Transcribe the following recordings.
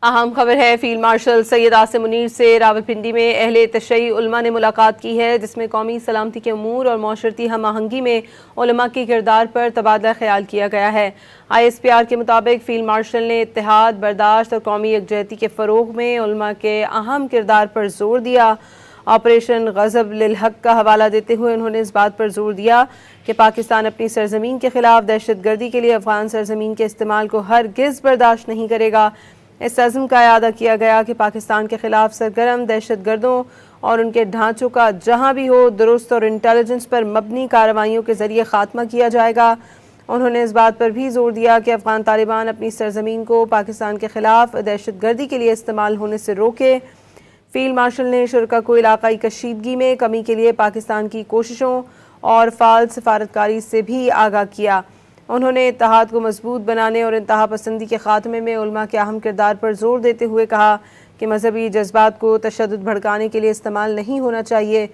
اہم خبر ہے، فیلڈ مارشل سید آصم منیر سے راولپنڈی میں اہل تشیع علماء نے ملاقات کی ہے، جس میں قومی سلامتی کے امور اور معاشرتی ہم آہنگی میں علماء کے کردار پر تبادلہ خیال کیا گیا ہے۔ ISPR کے مطابق فیلڈ مارشل نے اتحاد، برداشت اور قومی یکجہتی کے فروغ میں علماء کے اہم کردار پر زور دیا۔ آپریشن غضب للحق کا حوالہ دیتے ہوئے انہوں نے اس بات پر زور دیا کہ پاکستان اپنی سرزمین کے خلاف دہشت گردی کے لیے افغان سرزمین کے استعمال کو ہرگز برداشت نہیں کرے گا۔ اس عزم کا اعادہ کیا گیا کہ پاکستان کے خلاف سرگرم دہشت گردوں اور ان کے ڈھانچوں کا جہاں بھی ہو درست اور انٹیلیجنس پر مبنی کارروائیوں کے ذریعے خاتمہ کیا جائے گا۔ انہوں نے اس بات پر بھی زور دیا کہ افغان طالبان اپنی سرزمین کو پاکستان کے خلاف دہشت گردی کے لیے استعمال ہونے سے روکے۔ فیلڈ مارشل نے شرکاء کو علاقائی کشیدگی میں کمی کے لیے پاکستان کی کوششوں اور فعال سفارتکاری سے بھی آگاہ کیا۔ انہوں نے اتحاد کو مضبوط بنانے اور انتہا پسندی کے خاتمے میں علماء کے اہم کردار پر زور دیتے ہوئے کہا کہ مذہبی جذبات کو تشدد بھڑکانے کے لیے استعمال نہیں ہونا چاہیے۔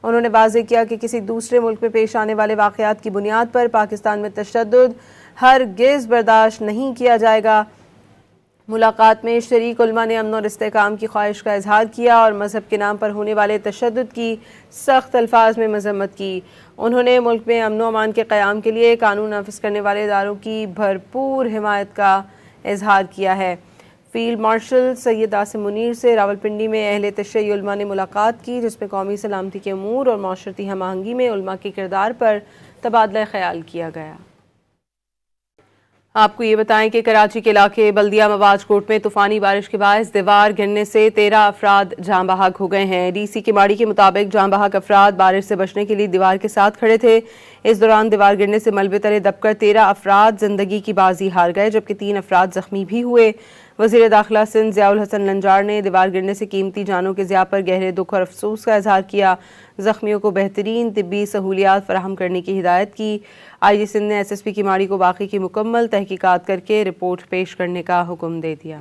انہوں نے واضح کیا کہ کسی دوسرے ملک میں پیش آنے والے واقعات کی بنیاد پر پاکستان میں تشدد ہرگز برداشت نہیں کیا جائے گا۔ ملاقات میں شریک علماء نے امن اور استحکام کی خواہش کا اظہار کیا اور مذہب کے نام پر ہونے والے تشدد کی سخت الفاظ میں مذمت کی۔ انہوں نے ملک میں امن و امان کے قیام کے لیے قانون نافذ کرنے والے اداروں کی بھرپور حمایت کا اظہار کیا ہے۔ فیلڈ مارشل سید آصم منیر سے راولپنڈی میں اہل تشیع علماء نے ملاقات کی، جس میں قومی سلامتی کے امور اور معاشرتی ہم آہنگی میں علماء کے کردار پر تبادلہ خیال کیا گیا۔ آپ کو یہ بتائیں کہ کراچی کے علاقے بلدیہ مواج کوٹ میں طوفانی بارش کے باعث دیوار گرنے سے 13 افراد جاں بحق ہو گئے ہیں۔ DC کی ماڑی کے مطابق جاں بحق افراد بارش سے بچنے کے لیے دیوار کے ساتھ کھڑے تھے۔ اس دوران دیوار گرنے سے ملبے تلے دب کر 13 افراد زندگی کی بازی ہار گئے، جبکہ 3 افراد زخمی بھی ہوئے۔ وزیر داخلہ سندھ ضیاء الحسن لنجار نے دیوار گرنے سے قیمتی جانوں کے ضیاع پر گہرے دکھ اور افسوس کا اظہار کیا۔ زخمیوں کو بہترین طبی سہولیات فراہم کرنے کی ہدایت کی۔ IG سندھ نے SSP کی ماڑی کو واقعے کی مکمل تحقیقات کر کے رپورٹ پیش کرنے کا حکم دے دیا۔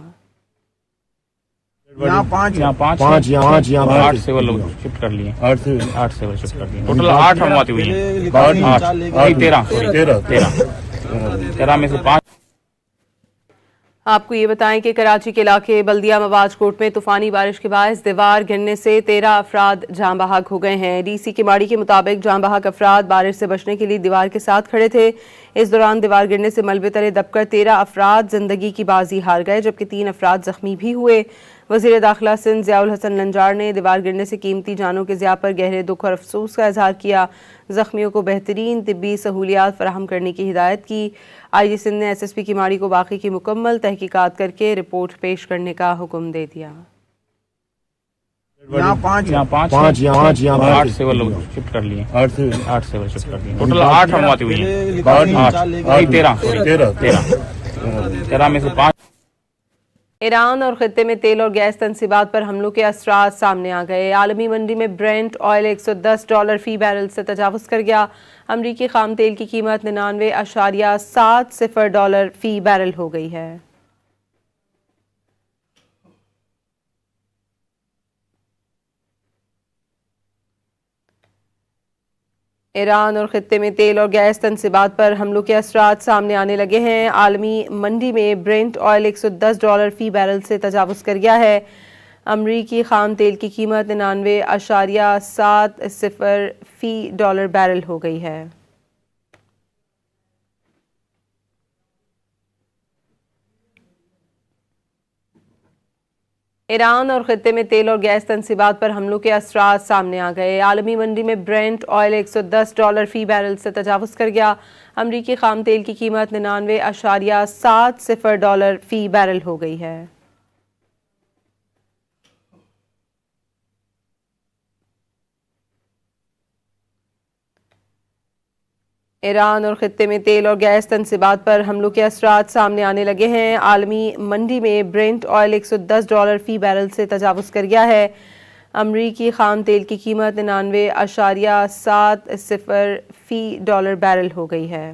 یہاں پانچ 8 سیول لوگ شفٹ کر لیے، 8 سیول شفٹ کر لیے، ٹوٹل 8 ہمواتیں ہوئی ہیں، 13 میں سے 5۔ آپ کو یہ بتائیں کہ کراچی کے علاقے بلدیہ مواج کوٹ میں طوفانی بارش کے باعث دیوار گرنے سے 13 افراد جاں بحق ہو گئے ہیں۔ DC کی ماڑی کے مطابق جاں بحق افراد بارش سے بچنے کے لیے دیوار کے ساتھ کھڑے تھے۔ اس دوران دیوار گرنے سے ملبے تلے دب کر 13 افراد زندگی کی بازی ہار گئے، جبکہ 3 افراد زخمی بھی ہوئے۔ وزیر داخلہ سندھ ضیاء الحسن لنجار نے دیوار گرنے سے قیمتی جانوں کے ضیاع پر گہرے دکھ اور افسوس کا اظہار کیا۔ زخمیوں کو بہترین طبی سہولیات فراہم کرنے کی ہدایت کی۔ IG سندھ نے SSP کی ماڑی کو واقعے کی مکمل تحقیقات کر کے رپورٹ پیش کرنے کا حکم دے دیا۔ یہاں 8 سیول لوگ شفٹ کر لیے، 8 سیول شفٹ کر لیے، ٹوٹل 8 ہمواتیں ہوئی ہیں، 13 میں سے 5۔ ایران اور خطے میں تیل اور گیس تنصیبات پر حملوں کے اثرات سامنے آ گئے۔ عالمی منڈی میں برینٹ آئل $110 فی بیرل سے تجاوز کر گیا۔ امریکی خام تیل کی قیمت $99.70 فی بیرل ہو گئی ہے۔ ایران اور خطے میں تیل اور گیس تنصیبات پر حملوں کے اثرات سامنے آنے لگے ہیں۔ عالمی منڈی میں برینٹ آئل $110 فی بیرل سے تجاوز کر گیا ہے۔ امریکی خام تیل کی قیمت $99.70 فی بیرل ہو گئی ہے۔ ایران اور خطے میں تیل اور گیس تنصیبات پر حملوں کے اثرات سامنے آ گئے۔ عالمی منڈی میں برینٹ آئل $110 فی بیرل سے تجاوز کر گیا۔ امریکی خام تیل کی قیمت $99.70 فی بیرل ہو گئی ہے۔ ایران اور خطے میں تیل اور گیس تنصیبات پر حملوں کے اثرات سامنے آنے لگے ہیں۔ عالمی منڈی میں برینٹ آئل $110 فی بیرل سے تجاوز کر گیا ہے۔ امریکی خام تیل کی قیمت $99.70 فی بیرل ہو گئی ہے۔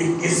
21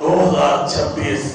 2026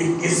21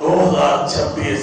2026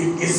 21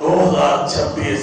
2026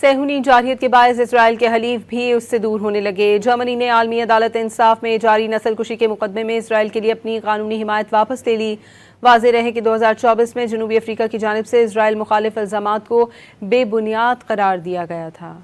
صہیونی جارحیت کے باعث اسرائیل کے حلیف بھی اس سے دور ہونے لگے۔ جرمنی نے عالمی عدالت انصاف میں جاری نسل کشی کے مقدمے میں اسرائیل کے لیے اپنی قانونی حمایت واپس لے لی۔ واضح رہے کہ 2024 میں جنوبی افریقہ کی جانب سے اسرائیل مخالف الزامات کو بے بنیاد قرار دیا گیا تھا۔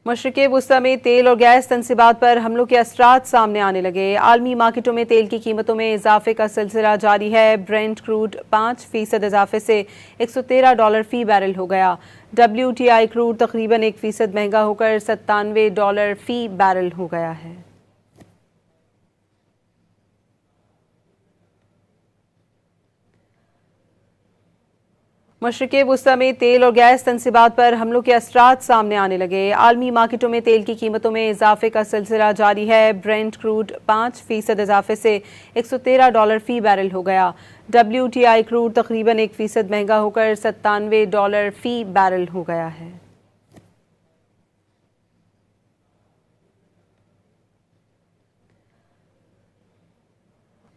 مشرق وسطی میں تیل اور گیس تنصیبات پر حملوں کے اثرات سامنے آنے لگے۔ عالمی مارکیٹوں میں تیل کی قیمتوں میں اضافے کا سلسلہ جاری ہے۔ برینٹ کروڈ 5% اضافے سے $113 فی بیرل ہو گیا۔ WTI کروڈ تقریباً 1% مہنگا ہو کر $97 فی بیرل ہو گیا ہے۔ مشرق وسطی میں تیل اور گیس تنصیبات پر حملوں کے اثرات سامنے آنے لگے۔ عالمی مارکیٹوں میں تیل کی قیمتوں میں اضافے کا سلسلہ جاری ہے۔ برینٹ کروڈ 5% اضافے سے $113 فی بیرل ہو گیا۔ WTI کروڈ تقریباً 1% مہنگا ہو کر $97 فی بیرل ہو گیا ہے۔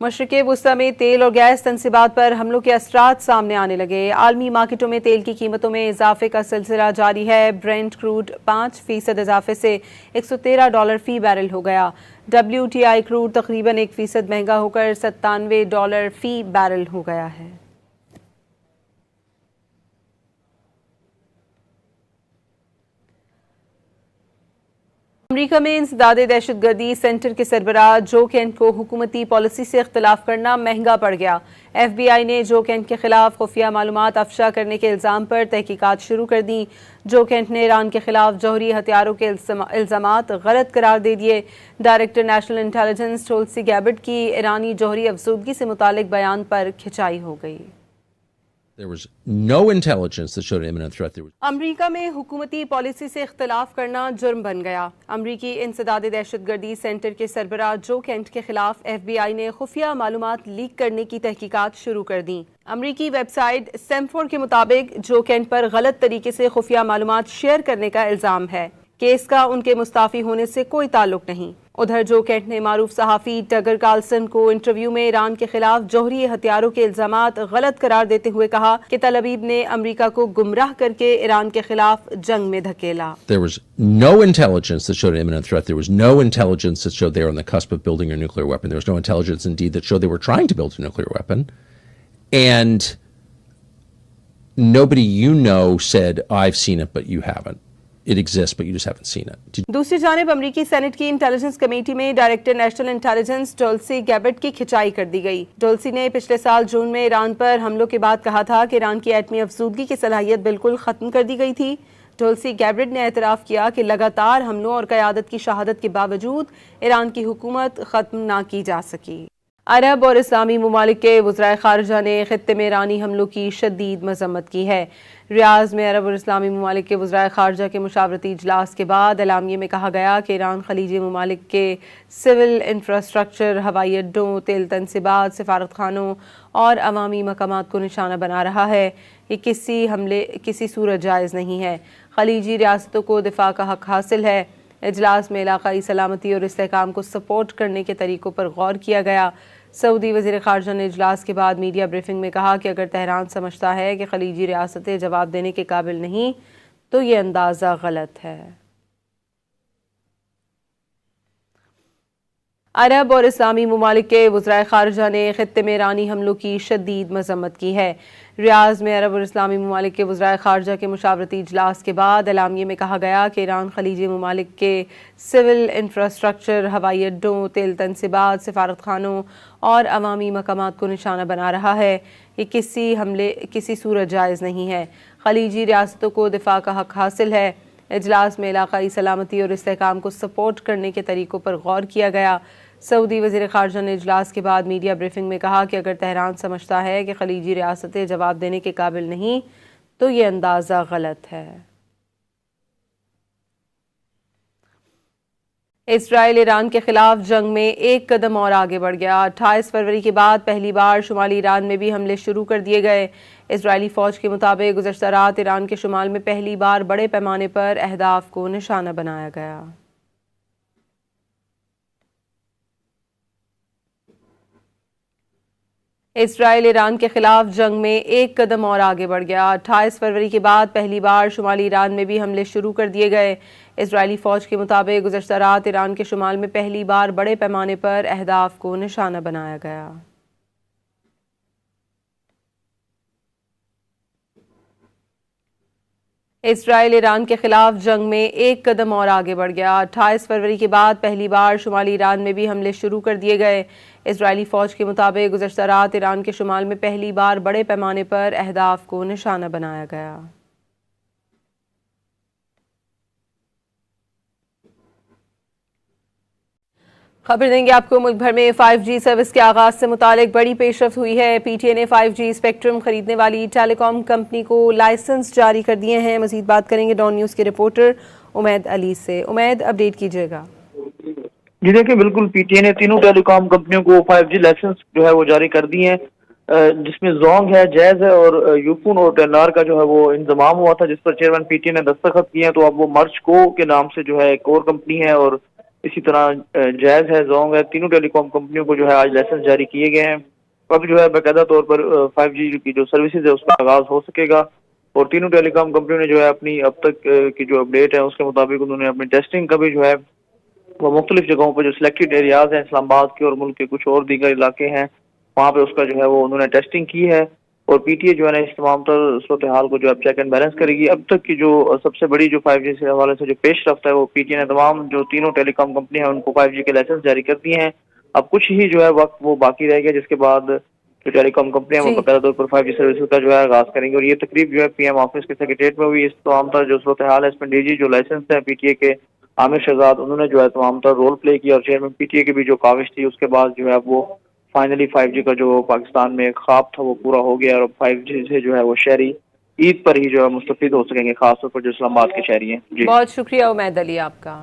مشرق وسطی میں تیل اور گیس تنصیبات پر حملوں کے اثرات سامنے آنے لگے۔ عالمی مارکیٹوں میں تیل کی قیمتوں میں اضافے کا سلسلہ جاری ہے۔ برینٹ کروڈ 5% اضافے سے $113 فی بیرل ہو گیا۔ WTI کروڈ تقریباً 1% مہنگا ہو کر $97 فی بیرل ہو گیا ہے۔ امریکہ میں انسداد دہشت گردی سینٹر کے سربراہ جو کینٹ کو حکومتی پالیسی سے اختلاف کرنا مہنگا پڑ گیا۔ FBI نے جو کینٹ کے خلاف خفیہ معلومات افشا کرنے کے الزام پر تحقیقات شروع کر دیں۔ جو کینٹ نے ایران کے خلاف جوہری ہتھیاروں کے الزامات غلط قرار دے دیے۔ ڈائریکٹر نیشنل انٹیلی جنس ٹولسی گیبٹ کی ایرانی جوہری افزودگی سے متعلق بیان پر کھنچائی ہو گئی۔ There was no intelligence that showed an imminent threat. امریکہ میں حکومتی پالیسی سے اختلاف کرنا جرم بن گیا۔ امریکی انسداد دہشت گردی سینٹر کے سربراہ جو کینٹ کے خلاف FBI نے خفیہ معلومات لیک کرنے کی تحقیقات شروع کر دیں۔ امریکی ویب سائٹ سیمفور کے مطابق جو کینٹ پر غلط طریقے سے خفیہ معلومات شیئر کرنے کا الزام ہے۔ کیس کا ان کے مستعفی ہونے سے کوئی تعلق نہیں۔ ادھر جو کینٹ نے معروف صحافی ٹگر کارلسن کو انٹرویو میں ایران کے خلاف جوہری ہتھیاروں کے الزامات غلط قرار دیتے ہوئے کہا کہ تل ابیب نے امریکہ کو گمراہ کر کے ایران کے خلاف جنگ میں دھکیلا۔ There was no intelligence that showed an imminent threat. There was no intelligence that showed they were on the cusp of building a nuclear weapon. There was no intelligence, indeed, that showed they were trying to build a nuclear weapon. And nobody you know said, I've seen it, but you haven't. It exists, but you just haven't seen it. دوسری جانب امریکی Saint کی intelligence committee میں director national انٹیلی جنس ٹولسی گیبٹ کی کھنچائی کر دی گئی۔ ٹولسی نے پچھلے سال جون میں ایران پر حملوں کے بعد کہا تھا کہ ایران کی ایٹمی افزودگی کی صلاحیت بالکل ختم کر دی گئی تھی۔ ٹولسی گیبٹ نے اعتراف کیا کہ لگاتار حملوں اور قیادت کی شہادت کے باوجود ایران کی حکومت ختم نہ کی جا سکی۔ عرب اور اسلامی ممالک کے وزرائے خارجہ نے خطے میں ایرانی حملوں کی شدید مذمت کی ہے۔ ریاض میں عرب اور اسلامی ممالک کے وزرائے خارجہ کے مشاورتی اجلاس کے بعد اعلامیے میں کہا گیا کہ ایران خلیجی ممالک کے سول انفراسٹرکچر، ہوائی اڈوں، تیل تنصیبات، سفارت خانوں اور عوامی مقامات کو نشانہ بنا رہا ہے۔ یہ کسی صورت جائز نہیں ہے۔ خلیجی ریاستوں کو دفاع کا حق حاصل ہے۔ اجلاس میں علاقائی سلامتی اور استحکام کو سپورٹ کرنے کے طریقوں پر غور کیا گیا۔ سعودی وزیر خارجہ نے اجلاس کے بعد میڈیا بریفنگ میں کہا کہ اگر تہران سمجھتا ہے کہ خلیجی ریاستیں جواب دینے کے قابل نہیں تو یہ اندازہ غلط ہے۔ عرب اور اسلامی ممالک کے وزرائے خارجہ نے خطے میں ایرانی حملوں کی شدید مذمت کی ہے۔ ریاض میں عرب اور اسلامی ممالک کے وزرائے خارجہ کے مشاورتی اجلاس کے بعد اعلامیے میں کہا گیا کہ ایران خلیجی ممالک کے سول انفراسٹرکچر، ہوائی اڈوں، تیل تنصیبات، سفارت خانوں اور عوامی مقامات کو نشانہ بنا رہا ہے۔ یہ کسی صورت جائز نہیں ہے۔ خلیجی ریاستوں کو دفاع کا حق حاصل ہے۔ اجلاس میں علاقائی سلامتی اور استحکام کو سپورٹ کرنے کے طریقوں پر غور کیا گیا۔ سعودی وزیر خارجہ نے اجلاس کے بعد میڈیا بریفنگ میں کہا کہ اگر تہران سمجھتا ہے کہ خلیجی ریاستیں جواب دینے کے قابل نہیں تو یہ اندازہ غلط ہے۔ اسرائیل ایران کے خلاف جنگ میں ایک قدم اور آگے بڑھ گیا۔ 28 فروری کے بعد پہلی بار شمالی ایران میں بھی حملے شروع کر دیے گئے۔ اسرائیلی فوج کے مطابق گزشتہ رات ایران کے شمال میں پہلی بار بڑے پیمانے پر اہداف کو نشانہ بنایا گیا۔ اسرائیل ایران کے خلاف جنگ میں ایک قدم اور آگے بڑھ گیا۔ 28 فروری کے بعد پہلی بار شمالی ایران میں بھی حملے شروع کر دیے گئے۔ اسرائیلی فوج کے مطابق گزشتہ رات ایران کے شمال میں پہلی بار بڑے پیمانے پر اہداف کو نشانہ بنایا گیا۔ اسرائیل ایران کے خلاف جنگ میں ایک قدم اور آگے بڑھ گیا۔ 28 فروری کے بعد پہلی بار شمالی ایران میں بھی حملے شروع کر دیے گئے۔ اسرائیلی فوج کے مطابق گزشتہ رات ایران کے شمال میں پہلی بار بڑے پیمانے پر اہداف کو نشانہ بنایا گیا۔ خبر دیں گے آپ کو، ملک بھر میں 5G سروس کے آغاز سے متعلق بڑی پیش رفت ہوئی ہے۔ پی ٹی اے نے 5G اسپیکٹرم خریدنے والی ٹیلی کام کمپنی کو لائسنس جاری کر دیے ہیں۔ مزید بات کریں گے ڈان نیوز کے رپورٹر امید علی سے۔ امید، اپڈیٹ کیجیے گا۔ جی دیکھیں، بالکل پی ٹی اے نے تینوں ٹیلی کام کمپنیوں کو 5G لائسنس جو ہے وہ جاری کر دی ہیں، جس میں زونگ ہے، جیز ہے اور یوفون اور ٹیلنار کا جو ہے وہ انضمام ہوا تھا، جس پر چیئرمین پی ٹی اے نے دستخط کیے ہیں۔ تو اب وہ مرچ کو کے نام سے جو ہے ایک اور کمپنی ہے، اور اسی طرح جیز ہے، زونگ ہے، تینوں ٹیلی کام کمپنیوں کو جو ہے آج لائسنس جاری کیے گئے ہیں۔ اب جو ہے باقاعدہ طور پر 5G کی جو سروسز ہے اس کا آغاز ہو سکے گا، اور تینوں ٹیلی کام کمپنیوں نے جو ہے اپنی اب تک کی جو اپڈیٹ ہے اس کے مطابق انہوں نے اپنی ٹیسٹنگ کا بھی جو ہے وہ مختلف جگہوں پہ جو سلیکٹڈ ایریاز ہیں اسلام آباد کے اور ملک کے کچھ اور دیگر علاقے ہیں وہاں پہ اس کا جو ہے وہ انہوں نے ٹیسٹنگ کی ہے، اور پی ٹی اے جو ہے نا اس تمام تر صورتحال کو جو اب چیک اینڈ بیلنس کرے گی۔ اب تک کی جو سب سے بڑی جو 5G سے حوالے سے جو پیش رفت ہے وہ پی ٹی اے نے تمام جو تینوں ٹیلی کام کمپنی ہیں ان کو 5G کے لائسنس جاری کر دیے ہیں۔ اب کچھ ہی جو ہے وقت وہ باقی رہ گیا، جس کے بعد جو ٹیلی کام کمپنیاں وہ باقاعدہ طور پر 5G سروسز کا جو ہے آغاز کریں گے، اور یہ تقریب جو ہے پی ایم آفس کے سیکریٹریٹ میں ہوئی۔ اس تمام تر جو صورتحال ہے اس میں ڈی جی جو لائسنس ہے پی ٹی اے کے عامر شہزاد، انہوں نے جو ہے تمام تر رول پلے کیا، اور چیئرمین پی ٹی اے کی بھی جو کاوش تھی اس کے بعد جو ہے وہ فائنلی 5G کا جو پاکستان میں ایک خواب تھا وہ پورا ہو گیا، اور اب 5G سے جو ہے وہ شہری عید پر ہی جو ہے مستفید ہو سکیں گے، خاص طور پر جو اسلام آباد کے شہری ہیں۔ جی بہت شکریہ امید علی آپ کا۔